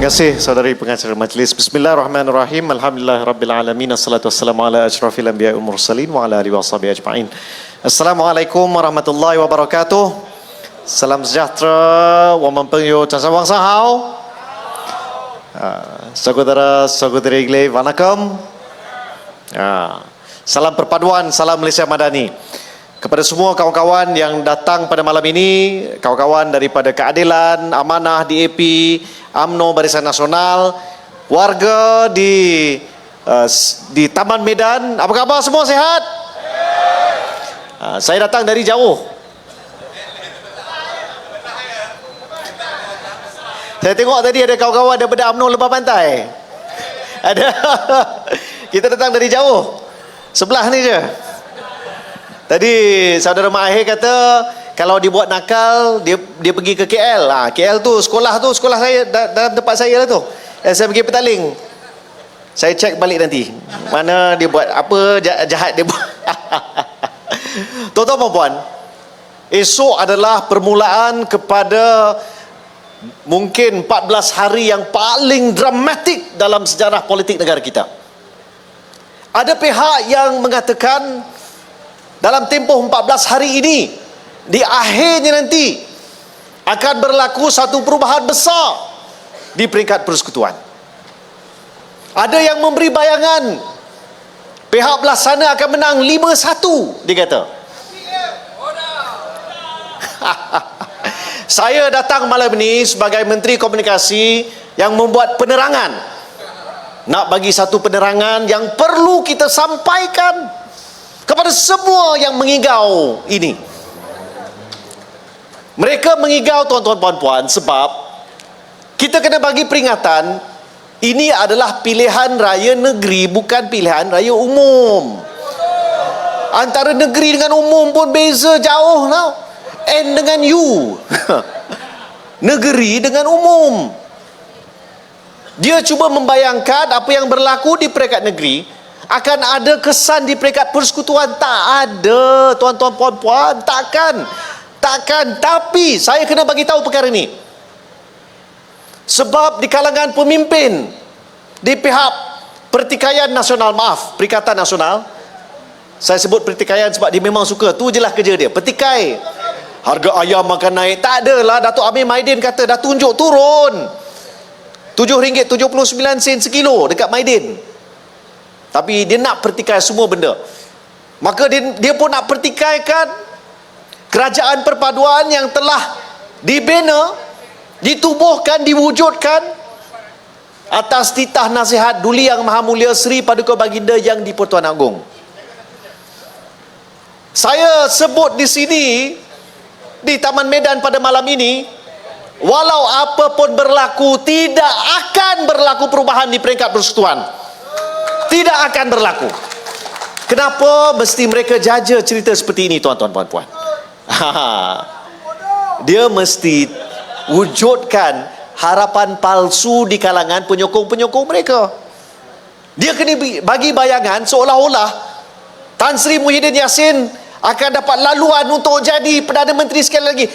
Terima kasih saudari pengacara majlis. Bismillahirrahmanirrahim. Alhamdulillahirabbil alamin. Assalatu wassalamu ala asyrafil anbiya'i wal mursalin wa ala alihi washabihi ajma'in. Assalamualaikum warahmatullahi wabarakatuh. Salam sejahtera. 我们朋友早上晚上好. Saudara-saudari Igle, Vanakkam. Salam perpaduan, salam Malaysia Madani. Kepada semua kawan-kawan yang datang pada malam ini, kawan-kawan daripada Keadilan, Amanah, DAP, UMNO, Barisan Nasional, warga di Taman Medan, apa khabar semua, sehat? Saya datang dari jauh. Saya tengok tadi ada kawan-kawan daripada UMNO Lebah Pantai. Ada. Kita datang dari jauh. Sebelah ni je. Tadi saudara Mak Ahir kata kalau dibuat nakal dia pergi ke KL. KL tu sekolah saya dalam tempat saya lah tu. Saya pergi Petaling. Saya cek balik nanti. Mana dia buat apa jahat dia buat. Tuan-tuan dan puan, esok adalah permulaan kepada mungkin 14 hari yang paling dramatik dalam sejarah politik negara kita. Ada pihak yang mengatakan dalam tempoh 14 hari ini, di akhirnya nanti akan berlaku satu perubahan besar di peringkat persekutuan. Ada yang memberi bayangan pihak belah sana akan menang 5-1, dia kata. Saya datang malam ini sebagai Menteri Komunikasi yang membuat penerangan, nak bagi satu penerangan yang perlu kita sampaikan kepada semua yang mengigau ini. Mereka mengigau, tuan-tuan puan-puan, sebab kita kena bagi peringatan. Ini adalah pilihan raya negeri, bukan pilihan raya umum. Antara negeri dengan umum pun beza jauh tau. N dengan U. Negeri dengan umum. Dia cuba membayangkan apa yang berlaku di peringkat negeri akan ada kesan di peringkat persekutuan. Tak ada, tuan-tuan puan-puan. Takkan. Tapi saya kena bagi tahu perkara ini. Sebab di kalangan pemimpin di pihak Pertikaian Nasional, Perikatan Nasional, saya sebut pertikaian sebab dia memang suka, tu je lah kerja dia, pertikai. Harga ayam akan naik. Tak adalah. Datuk Amir Maidin kata dah tunjuk turun RM7.79 sekilo dekat Maidin. Tapi dia nak pertikaian semua benda. Maka dia pun nak pertikaikan kerajaan perpaduan yang telah dibina, ditubuhkan, diwujudkan atas titah nasihat Duli Yang Maha Mulia Seri Paduka Baginda Yang di-Pertuan Agong. Saya sebut di sini di Taman Medan pada malam ini, walau apa pun berlaku, tidak akan berlaku perubahan di peringkat persekutuan. Tidak akan berlaku. Kenapa mesti mereka jaja cerita seperti ini, tuan-tuan puan-puan? Dia mesti wujudkan harapan palsu di kalangan penyokong-penyokong mereka. Dia kena bagi bayangan seolah-olah Tan Sri Muhyiddin Yassin akan dapat laluan untuk jadi Perdana Menteri sekali lagi.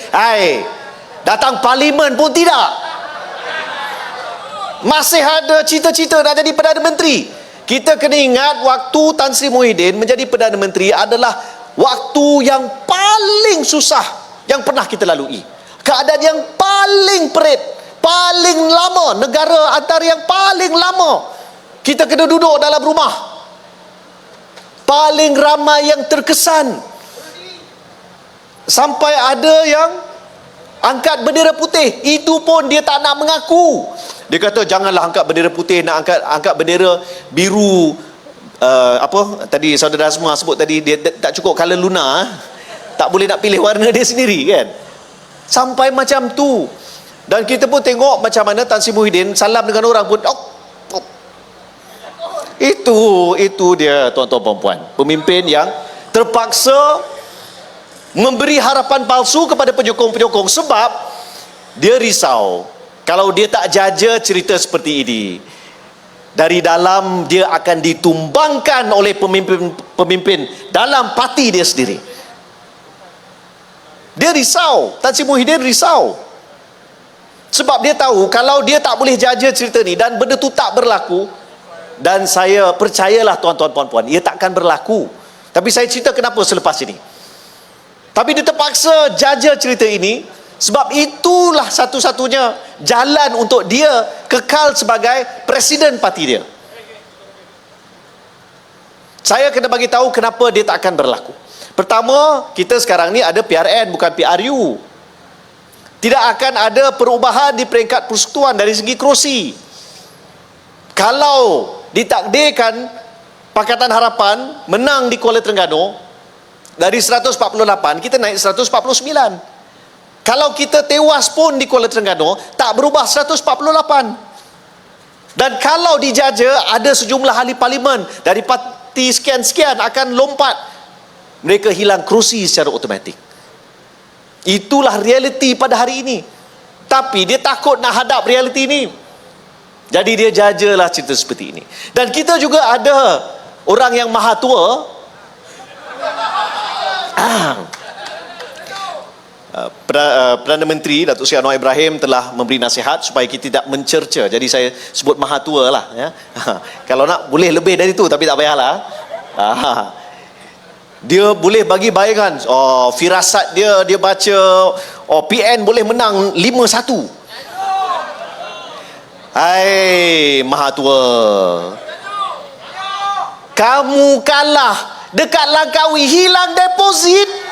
Datang parlimen pun tidak. Masih ada cita-cita nak jadi Perdana Menteri. Kita kena ingat waktu Tan Sri Muhyiddin menjadi Perdana Menteri adalah waktu yang paling susah yang pernah kita lalui. Keadaan yang paling perit, paling lama, negara antara yang paling lama kita kena duduk dalam rumah. Paling ramai yang terkesan. Sampai ada yang angkat bendera putih. Itu pun dia tak nak mengaku. Dia kata janganlah angkat bendera putih, nak angkat bendera biru. Apa tadi saudara Asma sebut tadi, dia tak cukup color lunar. Tak boleh nak pilih warna dia sendiri kan. Sampai macam tu. Dan kita pun tengok macam mana Tan Sri Muhyiddin salam dengan orang pun Itu dia, tuan-tuan puan-puan. Pemimpin yang terpaksa memberi harapan palsu kepada penyokong-penyokong sebab dia risau kalau dia tak jaja cerita seperti ini, dari dalam dia akan ditumbangkan oleh pemimpin dalam parti dia sendiri. Dia risau, Tan Sri Muhyiddin risau. Sebab dia tahu kalau dia tak boleh jaja cerita ni dan benda tu tak berlaku, dan saya percayalah tuan-tuan puan-puan, ia takkan berlaku. Tapi saya cerita kenapa selepas ini. Tapi dia terpaksa jaja cerita ini sebab itulah satu-satunya jalan untuk dia kekal sebagai presiden parti dia. Saya kena bagi tahu kenapa dia tak akan berlaku. Pertama, kita sekarang ni ada PRN bukan PRU. Tidak akan ada perubahan di peringkat persekutuan dari segi kerusi. Kalau ditakdirkan Pakatan Harapan menang di Kuala Terengganu, dari 148 kita naik 149. Kalau kita tewas pun di Kuala Terengganu, tak berubah 148. Dan kalau dijaja, ada sejumlah ahli parlimen dari parti sekian-sekian akan lompat, mereka hilang kerusi secara automatik. Itulah realiti pada hari ini. Tapi dia takut nak hadap realiti ini, jadi dia jajalah cerita seperti ini. Dan kita juga ada orang yang maha tua, Perdana Menteri Datuk Seri Anwar Ibrahim telah memberi nasihat supaya kita tidak mencerca. Jadi saya sebut maha tua lah ya. Kalau nak boleh lebih dari itu, tapi tak payahlah. Dia boleh bagi bayangan, firasat dia baca PN boleh menang 5-1. Hai maha tua, kamu kalah dekat Langkawi, hilang deposit.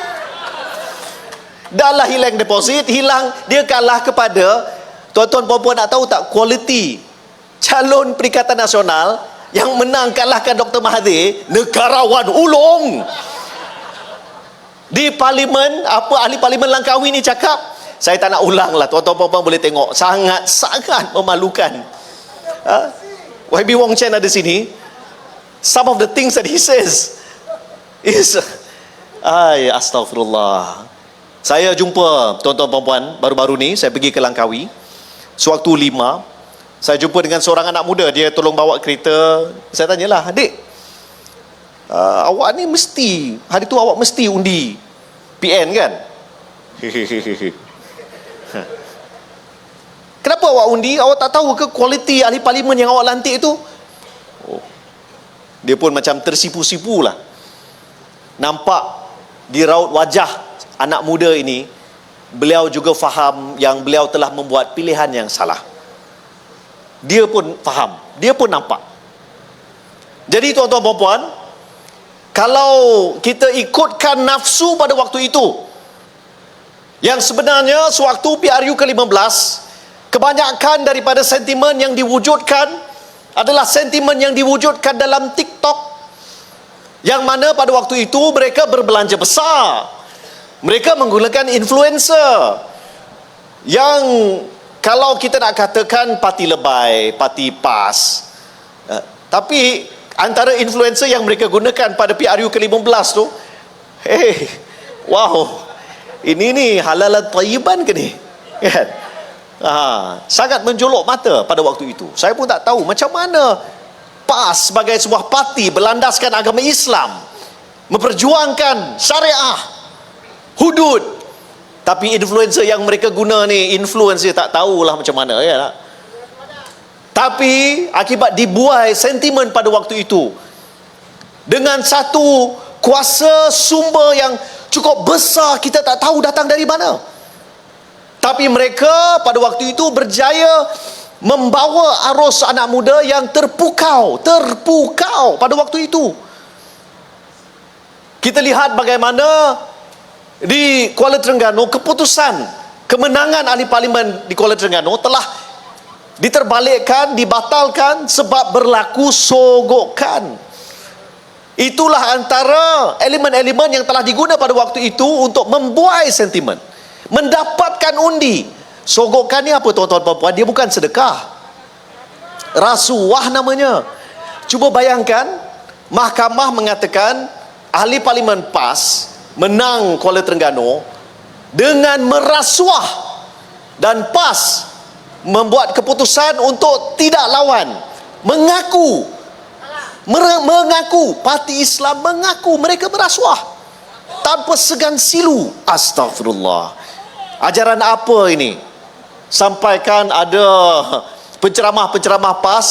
Dah lah hilang deposit, hilang, dia kalah kepada, tuan-tuan puan-puan nak tahu tak kualiti calon Perikatan Nasional yang menang kalahkan Dr. Mahathir? Negarawan ulung. Di parlimen, apa ahli parlimen Langkawi ni cakap, saya tak nak ulang lah, tuan-tuan puan-puan boleh tengok, sangat-sangat memalukan. YB Wong Chen ada sini. Some of the things that he says is astagfirullah. Saya jumpa tuan-tuan puan-puan baru-baru ni, saya pergi ke Langkawi sewaktu 5. Saya jumpa dengan seorang anak muda, dia tolong bawa kereta. Saya tanyalah, adik, awak ni mesti, hari tu awak mesti undi PN kan? Kenapa awak undi? Awak tak tahu ke kualiti ahli parlimen yang awak lantik itu? Dia pun macam tersipu-sipu lah. Nampak di raut wajah anak muda ini, beliau juga faham yang beliau telah membuat pilihan yang salah. Dia pun faham, dia pun nampak. Jadi tuan-tuan dan puan, kalau kita ikutkan nafsu pada waktu itu, yang sebenarnya sewaktu PRU ke-15, kebanyakan daripada sentimen yang diwujudkan adalah sentimen yang diwujudkan dalam TikTok, yang mana pada waktu itu mereka berbelanja besar, mereka menggunakan influencer yang kalau kita nak katakan parti lebay, parti PAS, tapi antara influencer yang mereka gunakan pada PRU ke-15 tu, wow, ini ni halalan tayyiban ke ni? Kan? Sangat menjolok mata pada waktu itu. Saya pun tak tahu macam mana PAS sebagai sebuah parti berlandaskan agama Islam, memperjuangkan syariah, hudud, tapi influencer yang mereka guna ni, influencer tak tahulah macam mana ya tak? Tapi akibat dibuai sentimen pada waktu itu dengan satu kuasa sumber yang cukup besar, kita tak tahu datang dari mana, tapi mereka pada waktu itu berjaya membawa arus anak muda yang terpukau pada waktu itu. Kita lihat bagaimana di Kuala Terengganu, keputusan kemenangan ahli parlimen di Kuala Terengganu telah diterbalikkan, dibatalkan sebab berlaku sogokan. Itulah antara elemen-elemen yang telah digunakan pada waktu itu untuk membuai sentimen, mendapatkan undi. Sogokan ni apa tuan-tuan puan-puan? Dia bukan sedekah, rasuah namanya. Cuba bayangkan, mahkamah mengatakan ahli parlimen PAS menang Kuala Terengganu dengan merasuah, dan PAS membuat keputusan untuk tidak lawan, mengaku parti Islam mengaku mereka merasuah tanpa segan silu. Astagfirullah. Ajaran apa ini? sampaikan ada penceramah-penceramah PAS.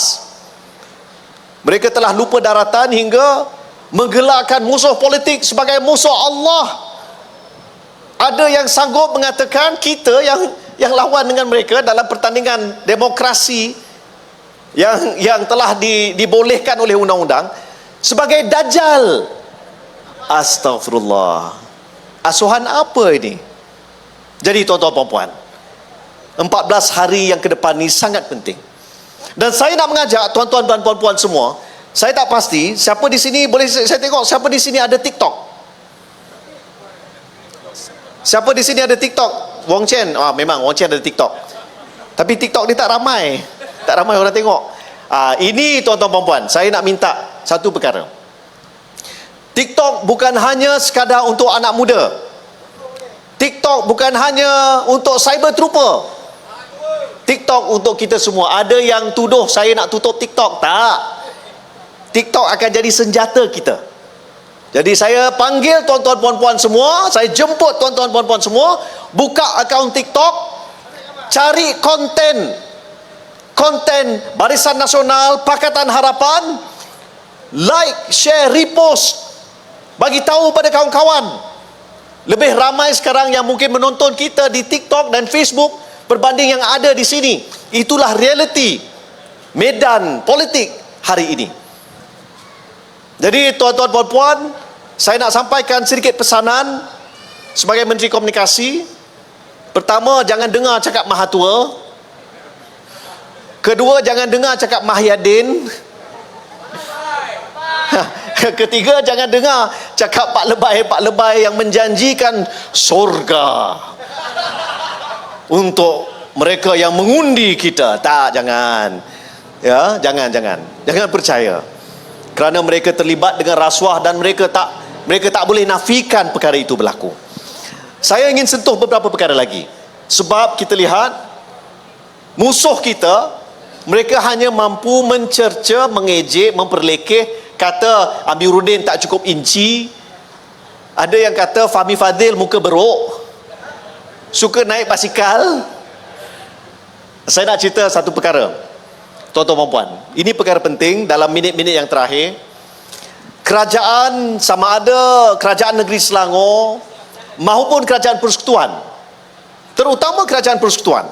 Mereka telah lupa daratan hingga menggelarkan musuh politik sebagai musuh Allah. Ada yang sanggup mengatakan kita yang lawan dengan mereka dalam pertandingan demokrasi yang telah dibolehkan oleh undang-undang sebagai dajjal. Astagfirullah. Asuhan apa ini? Jadi tuan-tuan dan puan, 14 hari yang ke depan ni sangat penting. Dan saya nak mengajak tuan-tuan dan puan-puan semua. Saya tak pasti siapa di sini, boleh saya tengok siapa di sini ada TikTok. Siapa di sini ada TikTok? Wong Chen. Memang Wong Chen ada TikTok. Tapi TikTok ni tak ramai. Tak ramai orang tengok. Ini tuan-tuan dan puan, saya nak minta satu perkara. TikTok bukan hanya sekadar untuk anak muda. TikTok bukan hanya untuk cyber trooper. TikTok untuk kita semua. Ada yang tuduh saya nak tutup TikTok. Tak. TikTok akan jadi senjata kita. Jadi saya panggil tuan-tuan puan-puan semua, saya jemput tuan-tuan puan-puan semua, buka akaun TikTok, cari konten Barisan Nasional, Pakatan Harapan, like, share, repost, bagi tahu pada kawan-kawan. Lebih ramai sekarang yang mungkin menonton kita di TikTok dan Facebook berbanding yang ada di sini. Itulah realiti medan politik hari ini. Jadi tuan-tuan puan-puan, saya nak sampaikan sedikit pesanan sebagai Menteri Komunikasi. Pertama, jangan dengar cakap Mahathir. Kedua, jangan dengar cakap Mahyadin. Ketiga, jangan dengar cakap Pak Lebay yang menjanjikan surga untuk mereka yang mengundi kita. Tak, jangan. Ya, jangan percaya. Kerana mereka terlibat dengan rasuah dan mereka tak boleh nafikan perkara itu berlaku. Saya ingin sentuh beberapa perkara lagi. Sebab kita lihat musuh kita, mereka hanya mampu mencerca, mengejek, memperlekeh, kata Amiruddin tak cukup inci. Ada yang kata Fahmi Fadzil muka beruk, suka naik basikal. Saya nak cerita satu perkara, tuan-tuan dan puan. Ini perkara penting dalam minit-minit yang terakhir. Kerajaan, sama ada kerajaan negeri Selangor maupun kerajaan persekutuan, terutama kerajaan persekutuan,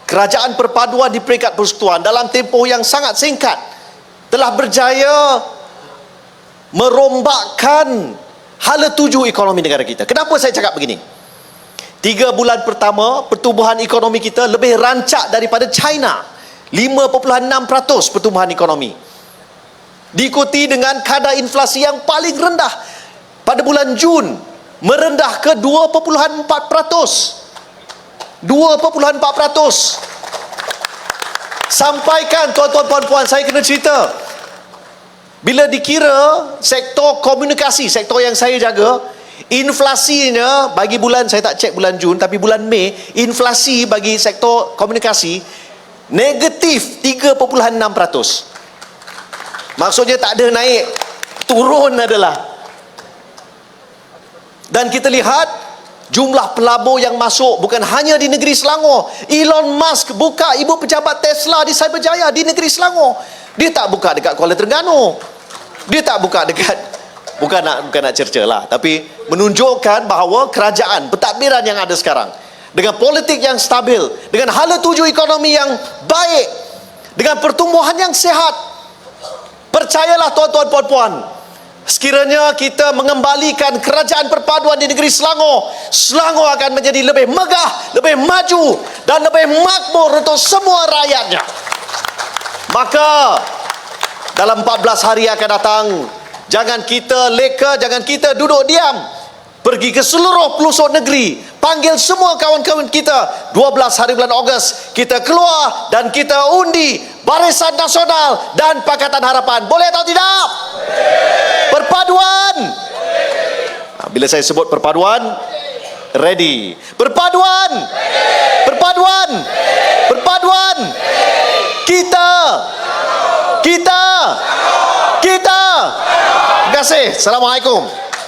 kerajaan perpaduan di peringkat persekutuan, dalam tempoh yang sangat singkat telah berjaya merombakkan hala tuju ekonomi negara kita. Kenapa saya cakap begini? 3 bulan pertama pertumbuhan ekonomi kita lebih rancak daripada China, 5.6% pertumbuhan ekonomi. Diikuti dengan kadar inflasi yang paling rendah pada bulan Jun, merendah ke 2.4%. 2.4%. Sampaikan tuan-tuan puan-puan, saya kena cerita. Bila dikira sektor komunikasi, sektor yang saya jaga, inflasinya bagi bulan, saya tak cek bulan Jun, tapi bulan Mei, inflasi bagi sektor komunikasi negatif 3.6%. Maksudnya tak ada naik, turun adalah. Dan kita lihat jumlah pelabur yang masuk bukan hanya di negeri Selangor. Elon Musk buka ibu pejabat Tesla di Cyberjaya di negeri Selangor. Dia tak buka dekat Kuala Terengganu. Dia tak buka dekat, bukan nak cerca lah, tapi menunjukkan bahawa kerajaan pentadbiran yang ada sekarang, dengan politik yang stabil, dengan hala tuju ekonomi yang baik, dengan pertumbuhan yang sehat, percayalah tuan-tuan puan-puan, sekiranya kita mengembalikan kerajaan perpaduan di negeri Selangor, Selangor akan menjadi lebih megah, lebih maju dan lebih makmur untuk semua rakyatnya. Maka dalam 14 hari akan datang, jangan kita leka, jangan kita duduk diam. Pergi ke seluruh pelosok negeri, panggil semua kawan-kawan kita. 12 hari bulan Ogos kita keluar dan kita undi Barisan Nasional dan Pakatan Harapan. Boleh atau tidak? Perpaduan. Bila saya sebut perpaduan, ready. Perpaduan. Perpaduan. Perpaduan. Kita. Terima kasih. Assalamualaikum.